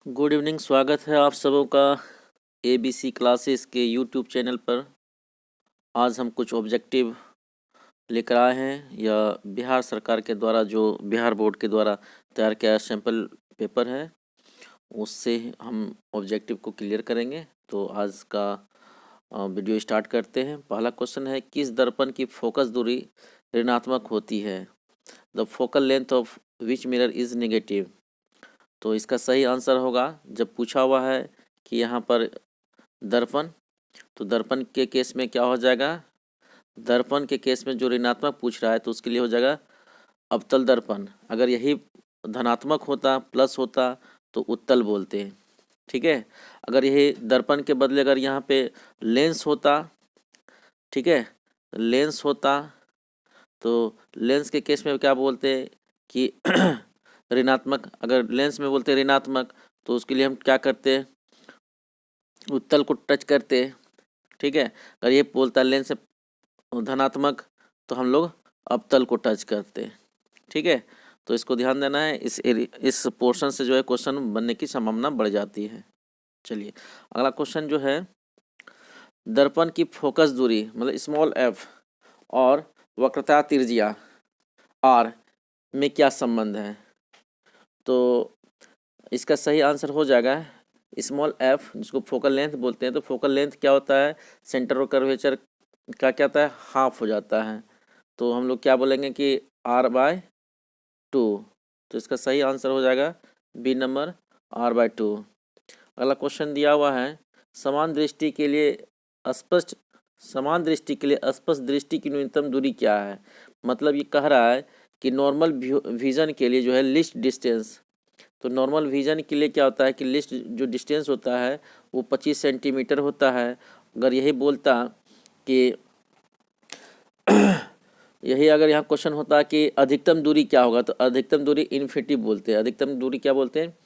Good evening. स्वागत है आप सबों का ABC क्लासेस के यूट्यूब चैनल पर। आज हम कुछ ऑब्जेक्टिव लेकर आए हैं। यह बिहार सरकार के द्वारा जो बिहार बोर्ड के द्वारा तैयार किया सैम्पल पेपर है, उससे हम ऑब्जेक्टिव को क्लियर करेंगे। तो आज का वीडियो स्टार्ट करते हैं। पहला क्वेश्चन है, किस दर्पण की फोकस दूरी ऋणात्मक होती है? The focal length of which mirror is negative. तो इसका सही आंसर होगा, जब पूछा हुआ है कि यहाँ पर दर्पण, तो दर्पण के केस में क्या हो जाएगा? दर्पण के केस में जो ऋणात्मक पूछ रहा है तो उसके लिए हो जाएगा अवतल दर्पण। अगर यही धनात्मक होता, प्लस होता, तो उत्तल बोलते हैं। ठीक है। अगर यही दर्पण के बदले अगर यहाँ पे लेंस होता, ठीक है, लेंस होता, तो लेंस के केस में क्या बोलते हैं कि ऋणात्मक। अगर लेंस में बोलते ऋणात्मक, तो उसके लिए हम क्या करते हैं? उत्तल को टच करते हैं। ठीक है। अगर ये बोलता है लेंस से धनात्मक, तो हम लोग अवतल को टच करते हैं। ठीक है। तो इसको ध्यान देना है। इस पोर्शन से जो है क्वेश्चन बनने की संभावना बढ़ जाती है। चलिए, अगला क्वेश्चन जो है, दर्पण की फोकस दूरी मतलब स्मॉल f और वक्रता त्रिज्या r में क्या संबंध है? तो इसका सही आंसर हो जाएगा स्मॉल f, जिसको फोकल लेंथ बोलते हैं। तो फोकल लेंथ क्या होता है? सेंटर और कर्वेचर का क्या होता है? हाफ हो जाता है। तो हम लोग क्या बोलेंगे कि r/2। तो इसका सही आंसर हो जाएगा बी नंबर, r/2। अगला क्वेश्चन दिया हुआ है, समान दृष्टि के लिए स्पष्ट दृष्टि की न्यूनतम दूरी क्या है? मतलब ये कह रहा है कि नॉर्मल विजन के लिए जो है लिस्ट डिस्टेंस, तो नॉर्मल विजन के लिए क्या होता है कि लिस्ट जो डिस्टेंस होता है वो 25 सेंटीमीटर होता है। अगर यही बोलता कि यही अगर यहाँ क्वेश्चन होता कि अधिकतम दूरी क्या होगा, तो अधिकतम दूरी इन्फिनिटिव बोलते हैं। अधिकतम दूरी क्या बोलते हैं?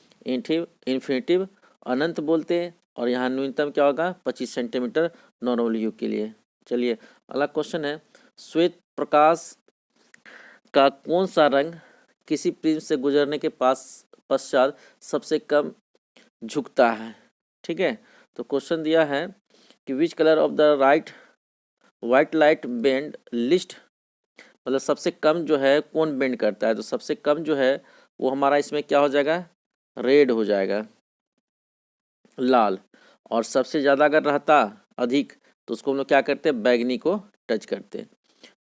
इन्फिनिटिव, अनंत बोलते हैं। और यहाँ न्यूनतम क्या होगा? 25 सेंटीमीटर नॉर्मल व्यू के लिए। चलिए, अगला क्वेश्चन है, श्वेत प्रकाश का कौन सा रंग किसी प्रिज्म से गुजरने के पश्चात सबसे कम झुकता है? ठीक है। तो क्वेश्चन दिया है कि which colour of the white light bend list, मतलब सबसे कम जो है कौन बेंड करता है? तो सबसे कम जो है वो हमारा इसमें क्या हो जाएगा? रेड हो जाएगा, लाल। और सबसे ज़्यादा अगर रहता अधिक, तो उसको हम लोग क्या करते हैं? बैगनी को टच करते हैं।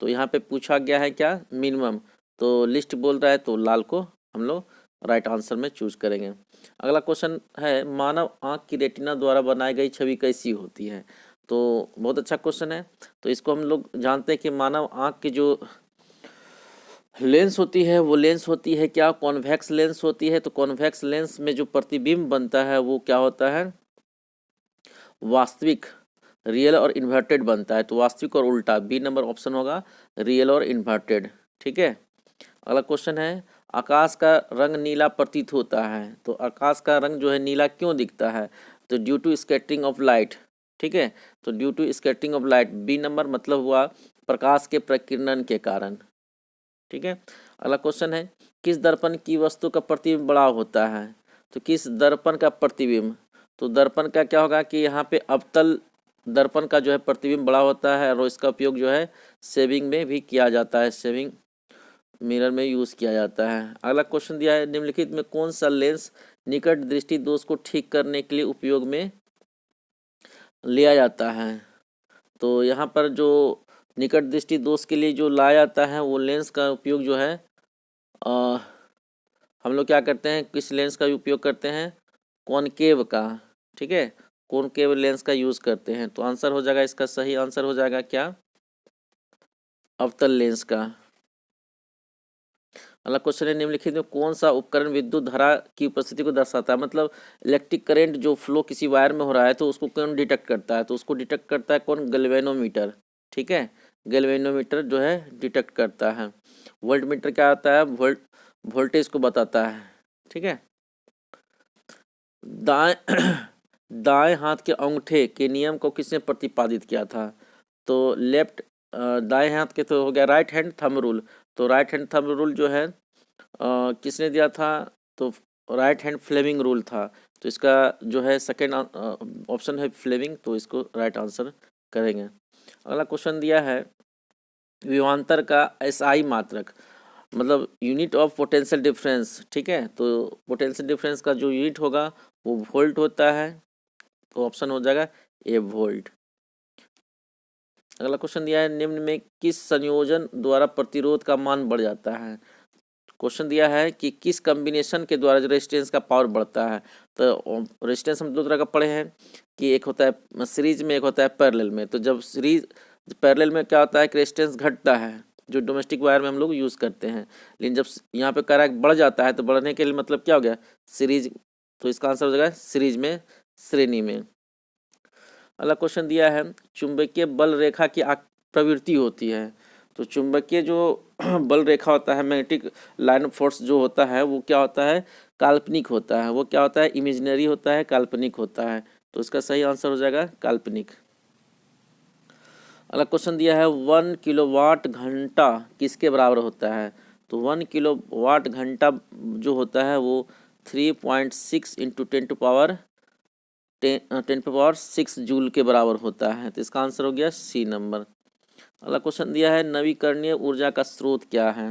तो यहाँ पे पूछा गया है क्या? मिनिमम। तो लिस्ट बोल रहा है, तो लाल को हम लोग राइट आंसर में चूज करेंगे। अगला क्वेश्चन है, मानव आँख की रेटिना द्वारा बनाई गई छवि कैसी होती है? तो बहुत अच्छा क्वेश्चन है। तो इसको हम लोग जानते हैं कि मानव आँख की जो लेंस होती है वो लेंस होती है क्या? कॉन्वेक्स लेंस होती है। तो कॉन्वेक्स लेंस में जो प्रतिबिंब बनता है वो क्या होता है? वास्तविक, रियल और इन्वर्टेड बनता है। तो वास्तविक और उल्टा, बी नंबर ऑप्शन होगा, रियल और इन्वर्टेड। ठीक है। अगला क्वेश्चन है, आकाश का रंग नीला प्रतीत होता है। तो आकाश का रंग जो है नीला क्यों दिखता है? तो due to scattering of light. ठीक है। तो due to scattering of light, B number मतलब हुआ प्रकाश के प्रकीर्णन के कारण। ठीक है। अगला क्वेश्चन है, किस दर्पण की वस्तु का प्रतिबिंब बड़ा होता है? तो किस दर्पण का प्रतिबिंब, तो दर्पण का क्या होगा कि यहाँ पे अवतल दर्पण का जो है प्रतिबिंब बड़ा होता है, और इसका उपयोग जो है शेविंग में भी किया जाता है, शेविंग मिरर में यूज़ किया जाता है। अगला क्वेश्चन दिया है, निम्नलिखित में कौन सा लेंस निकट दृष्टि दोष को ठीक करने के लिए उपयोग में लिया जाता है? तो यहाँ पर जो निकट दृष्टि दोष के लिए जो लाया जाता है वो लेंस का उपयोग जो है हम लोग क्या करते हैं? किस लेंस का उपयोग करते हैं? कॉनकेव का। ठीक है, कॉनकेव लेंस का यूज़ करते हैं। तो आंसर हो जाएगा, इसका सही आंसर हो जाएगा क्या? अवतल लेंस का। अगला क्वेश्चन है, निम्नलिखित में कौन सा उपकरण विद्युत धारा की उपस्थिति को दर्शाता है? मतलब इलेक्ट्रिक करंट जो फ्लो किसी वायर में हो रहा है तो उसको कौन डिटेक्ट करता है? तो उसको डिटेक्ट करता है कौन? गैल्वेनोमीटर। ठीक है, गैल्वेनोमीटर जो है डिटेक्ट करता है। वोल्टमीटर क्या आता है? वोल्टेज को बताता है। ठीक है। दाएं दाएं हाथ के अंगूठे के नियम को किसने प्रतिपादित किया था? तो दाएं हाथ के तो हो गया राइट हैंड थंब रूल। तो राइट हैंड थंब रूल जो है किसने दिया था? तो राइट हैंड फ्लेमिंग रूल था। तो इसका जो है सेकेंड ऑप्शन है फ्लेमिंग, तो इसको राइट आंसर करेंगे। अगला क्वेश्चन दिया है विभवांतर का एसआई मात्रक, मतलब यूनिट ऑफ पोटेंशियल डिफरेंस, ठीक है। तो पोटेंशियल डिफरेंस का जो यूनिट होगा वो वोल्ट होता है, तो ऑप्शन हो जाएगा ए वोल्ट। अगला क्वेश्चन दिया है निम्न में किस संयोजन द्वारा प्रतिरोध का मान बढ़ जाता है। क्वेश्चन दिया है कि किस कॉम्बिनेशन के द्वारा जो रेजिस्टेंस का पावर बढ़ता है। तो रेजिस्टेंस हम दो तरह का पढ़े हैं कि एक होता है सीरीज में, एक होता है पैरेलल में। तो जब सीरीज पैरेलल में क्या होता है कि रेजिस्टेंस घटता है, जो डोमेस्टिक वायर में हम लोग यूज़ करते हैं। लेकिन जब यहाँ पे कह बढ़ जाता है, तो बढ़ने के लिए मतलब क्या हो गया सीरीज, तो इसका आंसर हो जाएगा सीरीज में, श्रेणी में। अगला क्वेश्चन दिया है चुंबकीय बल रेखा की प्रवृत्ति होती है। तो चुंबकीय जो बल रेखा होता है, मैग्नेटिक लाइन ऑफ फोर्स जो होता है, वो क्या होता है काल्पनिक होता है। वो क्या होता है इमेजिनरी होता है, काल्पनिक होता है। तो इसका सही आंसर हो जाएगा काल्पनिक। अगला क्वेश्चन दिया है 1 किलोवाट घंटा किसके बराबर होता है। तो 1 किलोवाट घंटा जो होता है वो 3.6 into 10 to the power 6 joule के बराबर होता है। तो इसका आंसर हो गया सी नंबर। अगला क्वेश्चन दिया है नवीकरणीय ऊर्जा का स्रोत क्या है,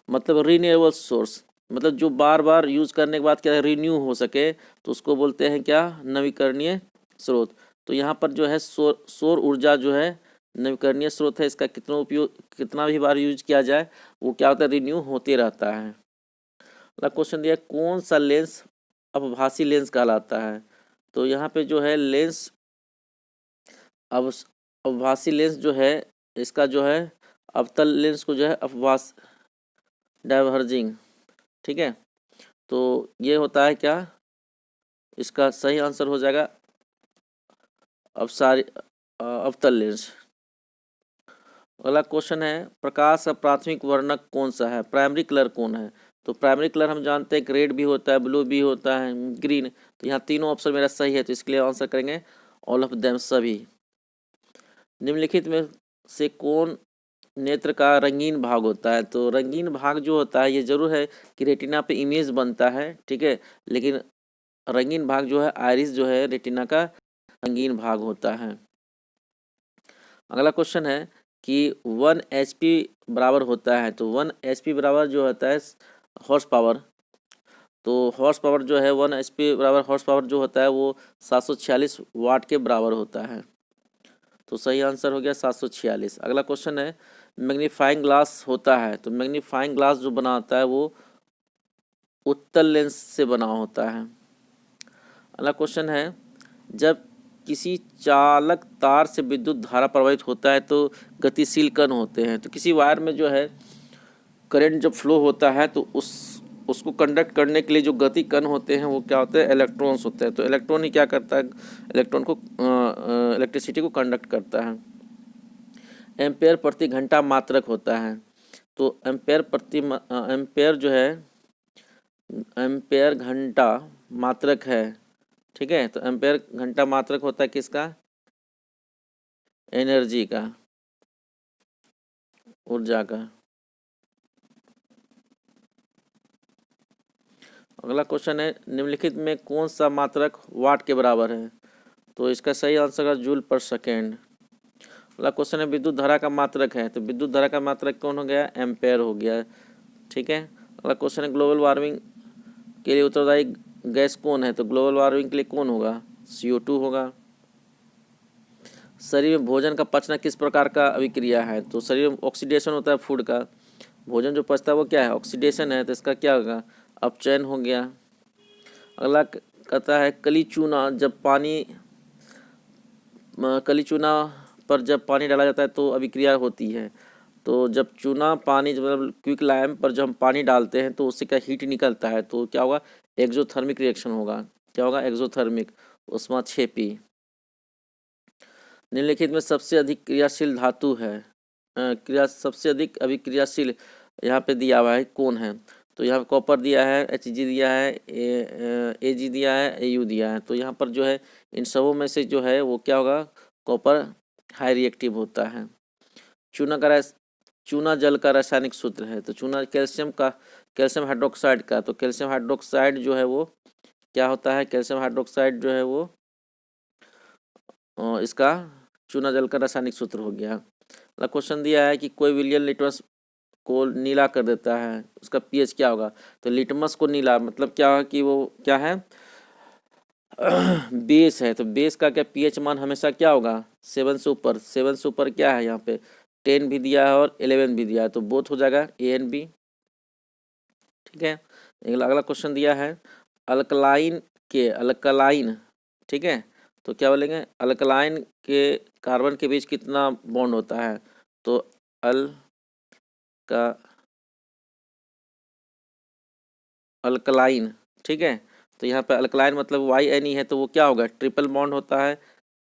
मतलब रीन्यूएबल सोर्स, मतलब जो बार बार यूज करने के बाद क्या रिन्यू हो सके, तो उसको बोलते हैं क्या नवीकरणीय स्रोत। तो यहाँ पर जो है सौर ऊर्जा जो है नवीकरणीय स्रोत है। इसका कितना भी बार यूज किया जाए वो क्या होता है रिन्यू होते रहता है। अगला क्वेश्चन दिया कौन सा लेंस अपभासी लेंस कहलाता है। तो यहाँ पे जो है लेंस अब अपभासी लेंस जो है, इसका जो है अवतल लेंस को जो है अपवास डाइवर्जिंग, ठीक है। तो ये होता है क्या, इसका सही आंसर हो जाएगा अवतल लेंस। अगला क्वेश्चन है प्रकाश का प्राथमिक वर्णक कौन सा है, प्राइमरी कलर कौन है। तो प्राइमरी कलर हम जानते हैं रेड भी होता है, ब्लू भी होता है, ग्रीन। तो यहाँ तीनों ऑप्शन मेरा सही है, तो इसके लिए आंसर करेंगे ऑल ऑफ देम, सभी। निम्नलिखित में से कौन नेत्र का रंगीन भाग होता है। तो रंगीन भाग जो होता है ये जरूर है कि रेटिना पे इमेज बनता है, ठीक है, लेकिन रंगीन भाग जो है आइरिस जो है रेटिना का रंगीन भाग होता है। अगला क्वेश्चन है कि 1 HP बराबर होता है। तो 1 HP बराबर जो होता है हॉर्स पावर। तो हॉर्स पावर जो है 1 HP बराबर हॉर्स पावर जो होता है वो 746 वाट के बराबर होता है। तो सही आंसर हो गया 746। अगला क्वेश्चन है मैग्नीफाइंग ग्लास होता है। तो मैग्नीफाइंग ग्लास जो बना होता है वो उत्तल लेंस से बना होता है। अगला क्वेश्चन है जब किसी चालक तार से विद्युत धारा प्रवाहित होता है तो गतिशील कण होते हैं। तो किसी वायर में जो है करंट जब फ्लो होता है तो उसको कंडक्ट करने के लिए जो गति कण होते हैं वो क्या होते हैं इलेक्ट्रॉन्स होते हैं। तो इलेक्ट्रॉन ही क्या करता है इलेक्ट्रॉन को इलेक्ट्रिसिटी को कंडक्ट करता है। एम्पेयर प्रति घंटा मात्रक होता है। तो एम्पेयर जो है एम्पेयर घंटा मात्रक है, ठीक है। तो एम्पेयर घंटा मात्रक होता है किसका एनर्जी का, ऊर्जा का। अगला क्वेश्चन है निम्नलिखित में कौन सा मात्रक वाट के बराबर है। तो इसका सही आंसर है जूल पर सेकेंड। अगला क्वेश्चन है विद्युत धारा का मात्रक है। तो विद्युत धारा का मात्रक कौन हो गया एम्पेयर हो गया, ठीक है। अगला क्वेश्चन है ग्लोबल वार्मिंग के लिए उत्तरदायी गैस कौन है। तो ग्लोबल वार्मिंग के लिए कौन होगा CO2 होगा। शरीर में भोजन का पचना किस प्रकार का अभिक्रिया है। तो शरीर में ऑक्सीडेशन होता है फूड का, भोजन जो पचता है वो क्या है ऑक्सीडेशन है। तो इसका क्या होगा अपचयन हो गया। अगला कहता है कली चूना पर जब पानी डाला जाता है तो अभिक्रिया होती है। तो जब चूना पानी मतलब क्विक लाइम पर जब हम पानी डालते हैं तो उससे क्या हीट निकलता है, तो क्या होगा एक्सोथर्मिक रिएक्शन होगा। क्या होगा एक्सोथर्मिक, ऊष्माक्षेपी। निम्नलिखित में सबसे अधिक क्रियाशील धातु है, सबसे अधिक अभिक्रियाशील यहाँ पे दिया हुआ है कौन है। तो यहाँ पे कॉपर दिया है, Hg दिया है, Ag दिया है, Au दिया है। तो यहाँ पर जो है इन सबों में से जो है वो क्या होगा कॉपर हाई रिएक्टिव होता है। चूना जल का रासायनिक सूत्र है। तो चूना कैल्शियम हाइड्रोक्साइड का। तो कैल्शियम हाइड्रोक्साइड जो है वो क्या होता है, कैल्शियम हाइड्रोक्साइड जो है वो इसका चूना जल का रासायनिक सूत्र हो गया। अगला क्वेश्चन दिया है कि कोई विलियन लिटमस को नीला कर देता है, उसका पीएच क्या होगा। तो लिटमस को नीला मतलब क्या है कि वो क्या है, बेस है। तो बेस का क्या पीएच मान हमेशा क्या होगा, 7 से ऊपर। 7 से ऊपर क्या है, यहाँ पे 10 भी दिया है और 11 भी दिया है, तो बोथ हो जाएगा ए एंड बी। ठीक है, अगला क्वेश्चन दिया है अल्कलाइन, ठीक है, तो क्या बोलेंगे, अल्कलाइन के कार्बन के बीच कितना बॉन्ड होता है। तो अल्कलाइन, ठीक है, तो यहाँ पे अल्कलाइन मतलब YNE है, तो वो क्या होगा, ट्रिपल बॉन्ड होता है।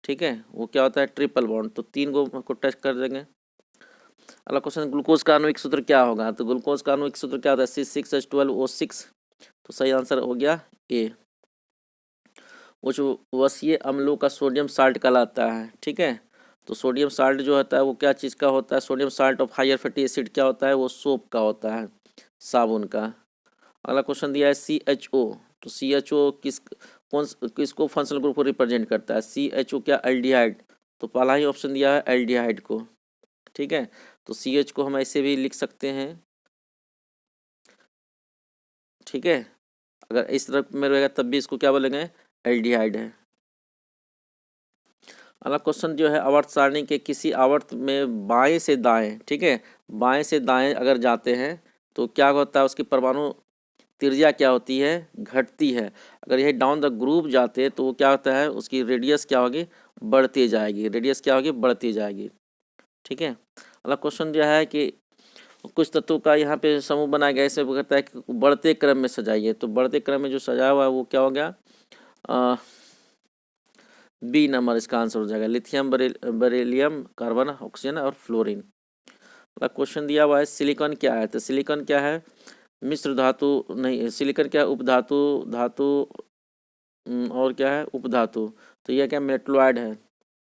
ठीक है, वो क्या होता है, ट्रिपल बॉन्ड। तो 3 को टच कर देंगे। अगला क्वेश्चन, ग्लूकोज का आणविक सूत्र क्या होगा। तो ग्लूकोज का आणविक सूत्र क्या होता है, C6H12O6। तो सही आंसर हो गया ए। उच्च वसीय अम्लों का सोडियम साल्ट कहलाता है। ठीक है, तो सोडियम साल्ट जो होता है वो क्या चीज़ का होता है, sodium salt of higher fatty acid क्या होता है, वो सोप का होता है, साबुन का। अगला क्वेश्चन दिया है CHO। तो CHO किसको फंक्शनल ग्रुप को रिप्रेजेंट करता है। CHO क्या, एल्डिहाइड। तो पहला ही ऑप्शन दिया है एल्डिहाइड को। ठीक है, तो CH को हम ऐसे भी लिख सकते हैं। ठीक है, अगर इस तरह में रहेगा तब भी इसको क्या बोलेंगे, एल्डिहाइड है। अगला क्वेश्चन जो है, आवर्त सारणी के किसी आवर्त में बाएं से दाएं, ठीक है, बाएं से दाएं अगर जाते हैं तो क्या होता है, उसकी परमाणु त्रिज्या क्या होती है, घटती है। अगर यही डाउन द ग्रुप जाते हैं तो वो क्या होता है, उसकी रेडियस क्या होगी, बढ़ती जाएगी, रेडियस क्या होगी, बढ़ती जाएगी। ठीक है, अगला क्वेश्चन जो है कि कुछ तत्वों का यहाँ पे समूह बनाया गया, इसे कहता है कि बढ़ते क्रम में सजाइए। तो बढ़ते क्रम में जो सजाया हुआ है वो क्या हो गया, बी नंबर इसका आंसर हो जाएगा, लिथियम, बेरिलियम, कार्बन, ऑक्सीजन और फ्लोरीन। अगला क्वेश्चन दिया हुआ है, सिलिकॉन क्या है। तो सिलिकॉन क्या है, मिश्र धातु नहीं, सिलिकॉन क्या है, उपधातु, धातु और क्या है, उपधातु। तो यह क्या, मेटलॉयड है।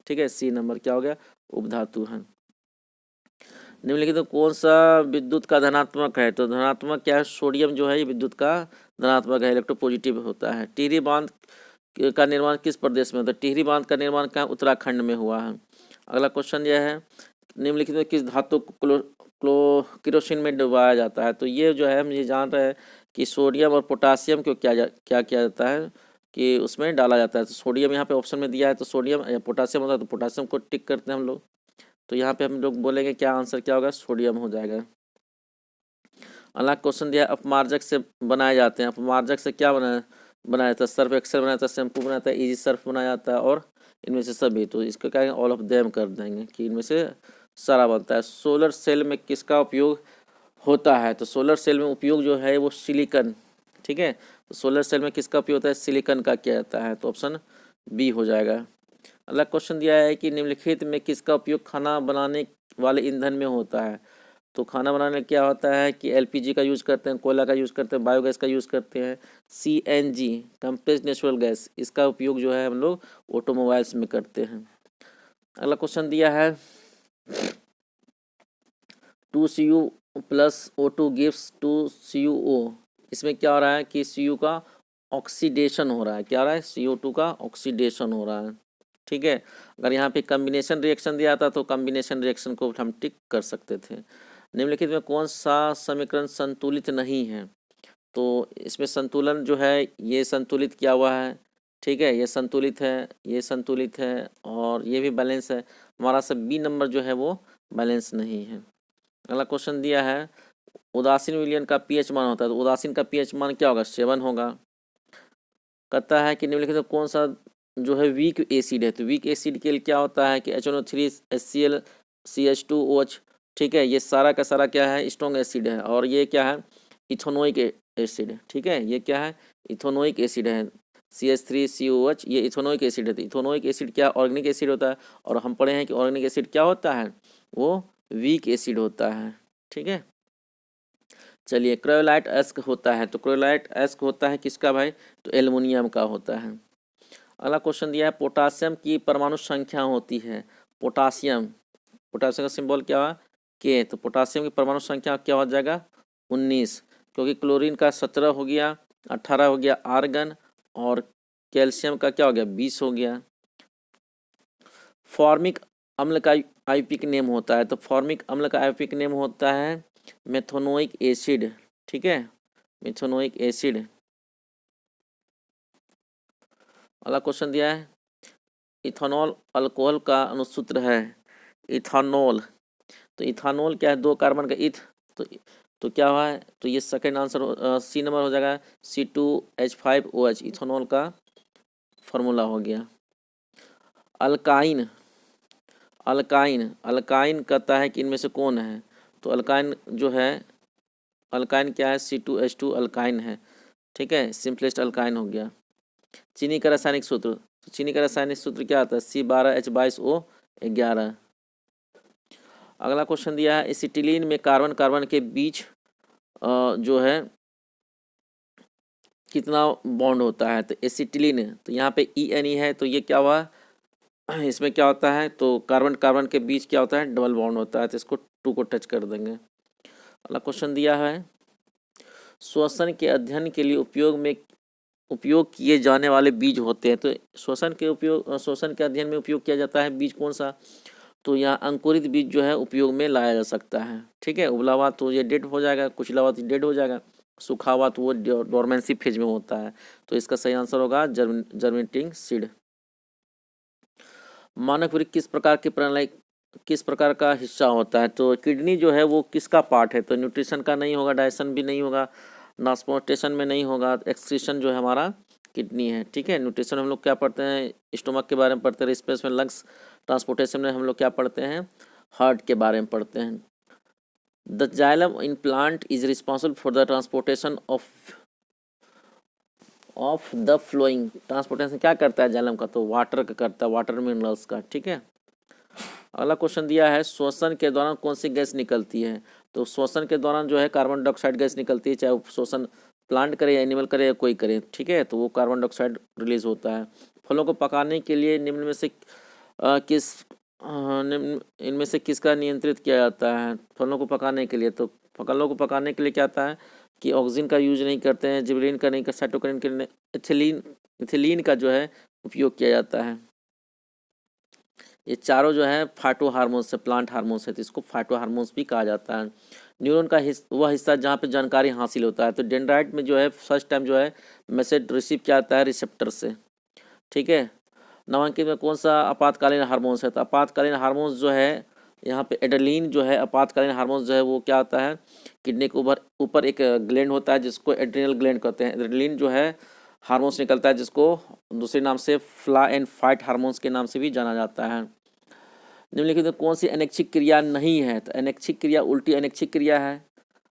ठीक है, सी नंबर क्या हो गया, उपधातु है। निम्नलिखित तो कौन सा विद्युत का धनात्मक है। तो धनात्मक क्या है, सोडियम जो है ये विद्युत का धनात्मक है, इलेक्ट्रोपॉजिटिव होता है। टिहरी बांध का निर्माण किस प्रदेश में होता है। टिहरी बांध का निर्माण कहाँ, उत्तराखंड में हुआ है। अगला क्वेश्चन यह है, निम्नलिखित में किस धातु को केरोसिन में डुबाया जाता है। तो ये जो है हम ये जान रहे हैं कि सोडियम और पोटासियम को क्या किया जाता है कि उसमें डाला जाता है। तो सोडियम यहाँ पे ऑप्शन में दिया है, तो सोडियम या पोटासियम होता है, तो पोटासियम को टिक करते हैं हम लोग। तो यहाँ पे हम लोग बोलेंगे क्या आंसर क्या होगा, सोडियम हो जाएगा। अगला क्वेश्चन दिया है, अपमार्जक से बनाए जाते हैं। अपमार्जक से क्या बनाया जाता है, सर्फ एक्सेल बनाया जाता है, शैम्पू बनाया जाता है, इजी सर्फ बनाया जाता है, और इनमें से सभी। तो इसको क्या ऑल ऑफ देम कर देंगे कि इनमें से सारा बनता है। सोलर सेल में किसका उपयोग होता है। तो सोलर सेल में उपयोग जो है वो सिलिकॉन। ठीक है, तो सोलर सेल में किसका उपयोग होता है, सिलिकॉन का किया जाता है, तो ऑप्शन बी हो जाएगा। अगला क्वेश्चन दिया है कि निम्नलिखित में किसका उपयोग खाना बनाने वाले ईंधन में होता है। तो खाना बनाने क्या होता है कि एलपीजी का यूज़ करते हैं, कोयला का यूज़ करते हैं, बायोगैस का यूज़ करते हैं, सीएनजी कंप्रेस्ड नेचुरल गैस, इसका उपयोग जो है हम लोग ऑटोमोबाइल्स में करते हैं। अगला क्वेश्चन दिया है 2Cu plus O2 gives 2CuO। इसमें क्या हो रहा है कि Cu का ऑक्सीडेशन हो रहा है, क्या हो रहा है, CO2 का ऑक्सीडेशन हो रहा है। ठीक है, अगर यहाँ पे कम्बिनेशन रिएक्शन दिया था तो कम्बिनेशन रिएक्शन को हम टिक कर सकते थे। निम्नलिखित में कौन सा समीकरण संतुलित नहीं है। तो इसमें संतुलन जो है ये संतुलित किया हुआ है। ठीक है, ये संतुलित है, ये संतुलित है, और ये भी बैलेंस है। हमारा सब बी नंबर जो है वो बैलेंस नहीं है। अगला क्वेश्चन दिया है, उदासीन विलयन का पीएच मान होता है। तो उदासीन का पीएच मान क्या होगा, 7 होगा। कहता है कि निम्नलिखित में कौन सा जो है वीक एसिड है। तो वीक एसिड के लिए क्या होता है कि HNO3 HCl CH2OH। ठीक है, ये सारा का सारा क्या है, स्ट्रॉन्ग एसिड है, और ये क्या है, इथेनोइक एसिड। ठीक है, ये क्या है, इथेनोइक एसिड है। CH3COH ये इथेनोइक एसिड है। तो इथेनोइक एसिड क्या, ऑर्गेनिक एसिड होता है, और हम पढ़े हैं कि ऑर्गेनिक एसिड क्या होता है, वो वीक एसिड होता है। ठीक है, चलिए, क्रोलाइट एस्क होता है। तो क्रोलाइट एस्क होता है किसका भाई, तो एल्युमिनियम का होता है। अगला क्वेश्चन दिया है, पोटासियम की परमाणु संख्या होती है। पोटासियम का सिंबल क्या है, के। तो पोटासियम की परमाणु संख्या क्या हो जाएगा, 19, क्योंकि क्लोरीन का 17 हो गया, 18 हो गया आर्गन, और कैल्शियम का क्या हो गया 20 हो गया। फॉर्मिक अम्ल का आईयूपीएक नेम होता है, तो फॉर्मिक अम्ल का आईयूपीएक नेम होता है मेथोनोइक एसिड। ठीक है, मेथोनोइक एसिड। अगला क्वेश्चन दिया है इथेनॉल अल्कोहल का अनुसूत्र है। इथेनॉल, तो इथेनॉल क्या है, 2 कार्बन का इथ, तो क्या हुआ है, तो ये सेकेंड आंसर सी नंबर हो जाएगा C2H5OH, इथेनॉल का फॉर्मूला हो गया। अल्काइन, अल्काइन, अल्काइन कहता है कि इनमें से कौन है, तो अल्काइन जो है, अल्काइन क्या है C2H2 अल्काइन है। ठीक है, सिंपलेस्ट अल्काइन हो गया। चीनी का रासायनिक सूत्र, तो चीनी का रासायनिक सूत्र क्या आता है C12H22O11। अगला क्वेश्चन दिया है एसिटिलीन में कार्बन कार्बन के बीच जो है कितना बॉन्ड होता है, तो एसिटिलीन, तो यहाँ पे ENE है, तो ये क्या हुआ, इसमें क्या होता है, तो कार्बन कार्बन के बीच क्या होता है डबल बॉन्ड होता है, तो इसको 2 को टच कर देंगे। अगला क्वेश्चन दिया है श्वसन के अध्ययन के लिए उपयोग किए जाने वाले बीज होते हैं, तो श्वसन के अध्ययन में उपयोग किया जाता है बीज कौन सा, तो यहाँ अंकुरित बीज जो है उपयोग में लाया जा सकता है। ठीक है, उबला हुआ तो ये डेड हो जाएगा, कुचला हुआ तो डेड हो जाएगा, सूखा हुआ तो वो डोरमेंसी फेज में होता है, तो इसका सही आंसर होगा जर्मिनेटिंग सीड। मानव वृक्क किस प्रकार का हिस्सा होता है, तो किडनी जो है वो किसका पार्ट है, तो न्यूट्रिशन का नहीं होगा, डाइजेशन भी नहीं होगा, ट्रांसपोर्टेशन में नहीं होगा, एक्सक्रीशन जो है हमारा किडनी है। ठीक है, न्यूट्रिशन हम लोग क्या पढ़ते हैं, स्टोमक के बारे में पढ़ते हैं, स्पेस में लंग्स, ट्रांसपोर्टेशन में हम लोग क्या पढ़ते हैं, हार्ट के बारे में पढ़ते हैं। The xylem in plant is responsible for the transportation of the flowing, transportation क्या करता है जाइलम का, तो वाटर का करता है, वाटर मिनरल्स का। ठीक है, अगला क्वेश्चन दिया है श्वसन के दौरान कौन सी गैस निकलती है, तो श्वसन के दौरान जो है कार्बन डाइऑक्साइड गैस निकलती है, चाहे वो श्वसन प्लांट करे या एनिमल करे या कोई करे। ठीक है, तो वो कार्बन डाइऑक्साइड रिलीज होता है। फलों को पकाने के लिए निम्न में से इनमें से किसका नियंत्रित किया जाता है, फलों को पकाने के लिए, तो फलों को पकाने के लिए क्या आता है कि ऑक्सीजन का यूज नहीं करते हैं, जिबरीन का नहीं, साइटोकिनिन का, इथिलीन का जो है उपयोग किया जाता है। ये चारों जो है फाइटो हार्मोन्स से, प्लांट हार्मोन्स है, तो इसको फाइटो हार्मोन्स भी कहा जाता है। न्यूरॉन का वह हिस्सा जहाँ पे जानकारी हासिल होता है, तो डेंड्राइट में जो है फर्स्ट टाइम जो है मैसेज रिसीव किया जाता है रिसेप्टर से। ठीक है, नामांकित में कौन सा आपातकालीन हार्मोन्स है, तो आपातकालीन हार्मोन्स जो है यहाँ पे एड्रेनलिन जो है, आपातकालीन हार्मोन्स जो है वो क्या होता है, किडनी के ऊपर एक ग्लैंड होता है जिसको एड्रिनल ग्लैंड कहते हैं। एड्रेनलिन जो है हार्मोन्स निकलता है जिसको दूसरे नाम से फ्ला एंड फाइट हार्मोन्स के नाम से भी जाना जाता है। निम्नलिखित में कौन सी अनैच्छिक क्रिया नहीं है, तो अनैच्छिक क्रिया उल्टी अनैच्छिक क्रिया है,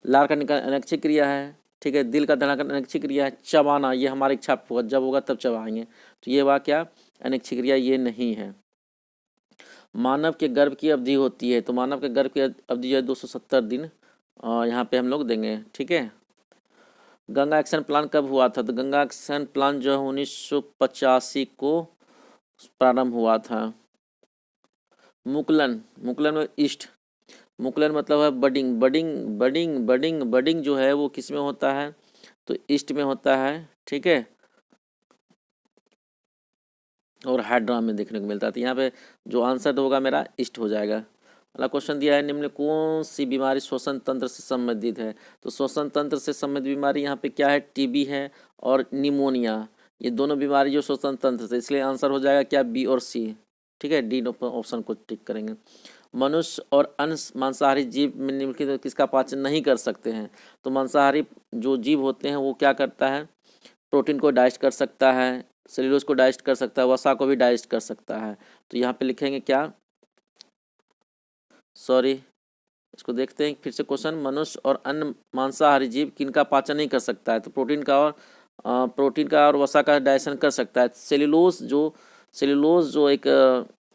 लार का निकल अनैच्छिक क्रिया है। ठीक है, दिल का धड़कन अनैच्छिक क्रिया है, चबाना ये हमारी इच्छा जब होगा तब चबाएंगे, तो ये हुआ क्या अनैच्छिक क्रिया, ये नहीं है। मानव के गर्भ की अवधि होती है, तो मानव के गर्भ की अवधि जो है 270 दिन यहाँ पे हम लोग देंगे। ठीक है, गंगा एक्शन प्लान कब हुआ था, तो गंगा एक्शन प्लान जो है 1985 को प्रारंभ हुआ था। मुकुलन, मुकुलन में ईस्ट, मुकुलन मतलब है बडिंग, बडिंग जो है वो किस में होता है, तो ईस्ट में होता है। ठीक है, और हाइड्रा में देखने को मिलता है, तो यहाँ पे जो आंसर होगा मेरा ईस्ट हो जाएगा। अगला क्वेश्चन दिया है निम्न कौन सी बीमारी श्वसन तंत्र से संबंधित है, तो श्वसन तंत्र से संबंधित बीमारी यहाँ पे क्या है, टीबी है और निमोनिया, ये दोनों बीमारी जो श्वसन तंत्र से, इसलिए आंसर हो जाएगा क्या बी और सी। ठीक है, डी ऑप्शन को टिक करेंगे। मनुष्य और अन्य मांसाहारी जीव में निम्नलिखित किसका पाचन नहीं कर सकते हैं, तो मांसाहारी जो जीव होते हैं वो क्या करता है, प्रोटीन को डाइजेस्ट कर सकता है, सेल्यूलोज को डाइजेस्ट कर सकता है, वसा को भी डाइजेस्ट कर सकता है। तो यहाँ पे लिखेंगे क्या, सॉरी इसको देखते हैं फिर से क्वेश्चन, मनुष्य और अन्य मांसाहारी जीव किनका पाचन नहीं कर सकता है, तो प्रोटीन का और वसा का डाइजेशन कर सकता है। सेल्यूलोज जो एक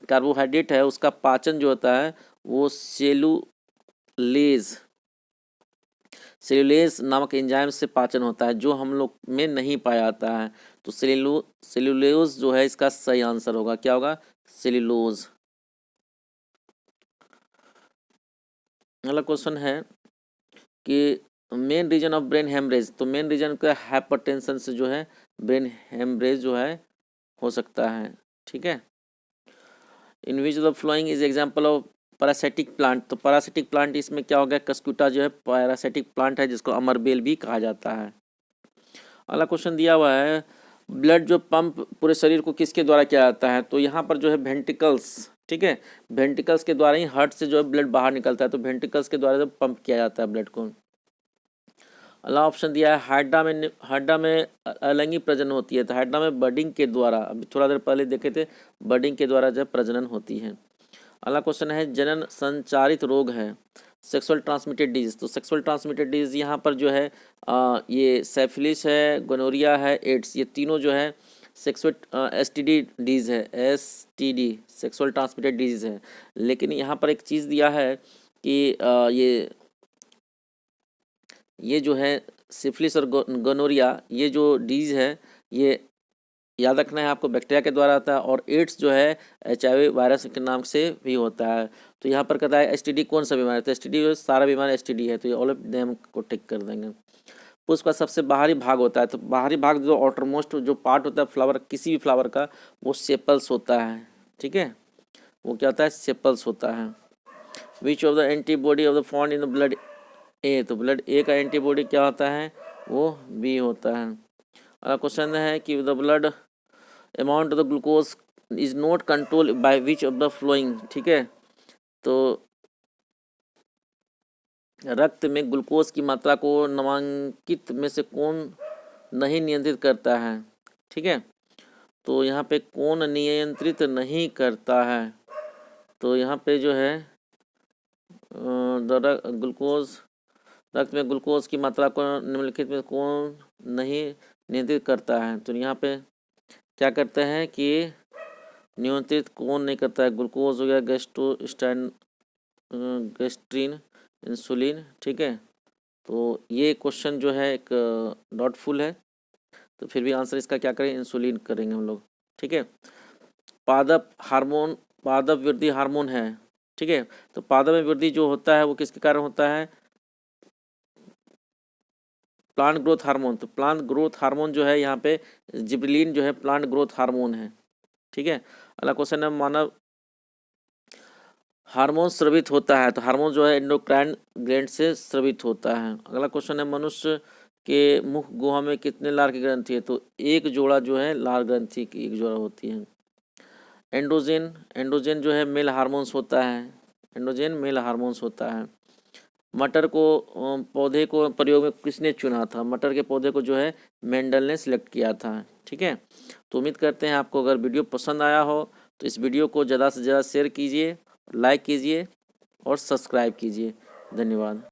कार्बोहाइड्रेट है उसका पाचन जो होता है वो सेल्यूलेज नामक एंजाइम से पाचन होता है, जो हम लोग में नहीं पाया जाता है, तो सेल्यूलोज जो है इसका सही आंसर होगा, क्या होगा सेल्यूलोज। अगला क्वेश्चन है कि main reason of brain haemorrhage, तो मेन रीजन का हाइपरटेंशन से जो है ब्रेन हेमरेज जो है हो सकता है। ठीक है। In which the following is example of parasitic plant. तो पैरासिटिक प्लांट इसमें क्या हो गया, कस्कुटा जो है पैरासिटिक प्लांट है, जिसको अमरबेल भी कहा जाता है। अगला क्वेश्चन दिया हुआ है, ब्लड जो पंप पूरे शरीर को किसके द्वारा किया जाता है। तो यहाँ पर जो है वेंट्रिकल्स, ठीक है, वेंट्रिकल्स के द्वारा ही हार्ट से जो है ब्लड बाहर निकलता है, तो वेंट्रिकल्स के द्वारा जब पंप किया जाता है ब्लड को। अगला ऑप्शन दिया है, हाइड्रा में अलैंगिक प्रजनन होती है। तो हाइड्रा में बडिंग के द्वारा, अभी थोड़ा देर पहले देखे थे, बडिंग के द्वारा जब प्रजनन होती है। अगला क्वेश्चन है, जनन संचारित रोग है, सेक्सुअल ट्रांसमिटेड डिजीज। तो सेक्सुअल ट्रांसमिटेड डिजीज यहाँ पर जो है ये सेफिलिस है, गोनोरिया है, एड्स, ये तीनों जो है सेक्सुअल एसटीडी डिजीज है, एसटीडी सेक्सुअल ट्रांसमिटेड डिजीज है। लेकिन यहाँ पर एक चीज़ दिया है कि ये जो है सिफिलिस और गोनोरिया, ये जो डिजीज है, ये याद रखना है आपको, बैक्टीरिया के द्वारा आता है। और एड्स जो है HIV वायरस के नाम से भी होता है। तो यहाँ पर कहता है एसटीडी कौन सा बीमारी है, तो एसटीडी जो सारा बीमारी एसटीडी है, तो ये ऑल ऑफ देम को टिक कर देंगे। पुष्प का सबसे बाहरी भाग होता है। तो बाहरी भाग जो आउटरमोस्ट जो पार्ट होता है फ्लावर, किसी भी फ्लावर का, वो सेपल्स होता है। ठीक है, वो क्या होता है, सेपल्स होता है। Which of the antibody of the found in the blood ए। तो ब्लड ए का एंटीबॉडी क्या होता है, वो बी होता है। अगला क्वेश्चन है कि the blood amount of the glucose is not control by which of the flowing. ठीक है, तो रक्त में ग्लूकोज की मात्रा को नामांकित में से कौन नहीं नियंत्रित करता है। ठीक है, तो यहाँ पे कौन नियंत्रित नहीं करता है, तो यहाँ पे जो है ग्लूकोज, रक्त में ग्लूकोज की मात्रा को निम्नलिखित में कौन नहीं नियंत्रित करता है। तो यहाँ पे क्या करते हैं कि नियंत्रित कौन नहीं करता है, ग्लूकोज हो गया, गैस्ट्रीन, इंसुलिन। ठीक है, तो ये क्वेश्चन जो है एक डाउटफुल है, तो फिर भी आंसर इसका क्या करें, इंसुलिन करेंगे हम लोग। ठीक है, पादप हार्मोन, पादप वृद्धि हार्मोन है। ठीक है, तो पादप में वृद्धि जो होता है वो किसके कारण होता है, प्लांट ग्रोथ हार्मोन। तो प्लांट ग्रोथ हार्मोन जो है यहाँ पे जिबरिलिन जो है प्लांट ग्रोथ हार्मोन है। ठीक है, अगला क्वेश्चन है, मानव हार्मोन स्रावित होता है। तो हार्मोन जो है एंडोक्राइन ग्लैंड से स्रावित होता है। अगला क्वेश्चन है, मनुष्य के मुख गुहा में कितने लार की ग्रंथि है। तो एक जोड़ा जो है लार ग्रंथि की एक जोड़ा होती है। एंड्रोजन, एंड्रोजन जो है मेल हार्मोन्स होता है, एंड्रोजन मेल हार्मोन्स होता है। मटर को पौधे को प्रयोग में किसने चुना था, मटर के पौधे को जो है मेंडल ने सिलेक्ट किया था। ठीक है, तो उम्मीद करते हैं आपको अगर वीडियो पसंद आया हो तो इस वीडियो को ज़्यादा से ज़्यादा शेयर कीजिए, लाइक कीजिए और सब्सक्राइब कीजिए। धन्यवाद।